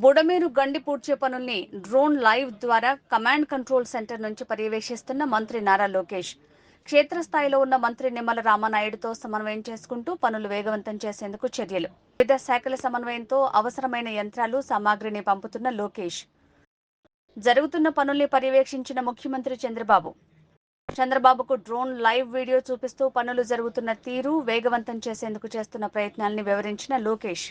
బుడమేరు గండి పూడ్చే పనుల్ని drone live ద్వారా command control centre నుంచి పర్యవేక్షిస్తున్న మంత్రి నారా లోకేష్. క్షేత్రస్థాయిలో ఉన్న మంత్రి నిమ్మల రామానాయుడుతో సమన్వయం చేసుకుంటూ పనులు వేగవంతం చేసేందుకు చర్యలు. వివిధ శాఖల సమన్వయంతో అవసరమైన యంత్రాలు, సామాగ్రిని పంపుతున్న లోకేష్. జరుగుతున్న పనుల్ని పర్యవేక్షించిన ముఖ్యమంత్రి చంద్రబాబుకు డ్రోన్ లైవ్ వీడియో చూపిస్తూ పనులు జరుగుతున్న తీరు, వేగవంతం చేసేందుకు చేస్తున్న ప్రయత్నాల్ని వివరించిన లోకేష్.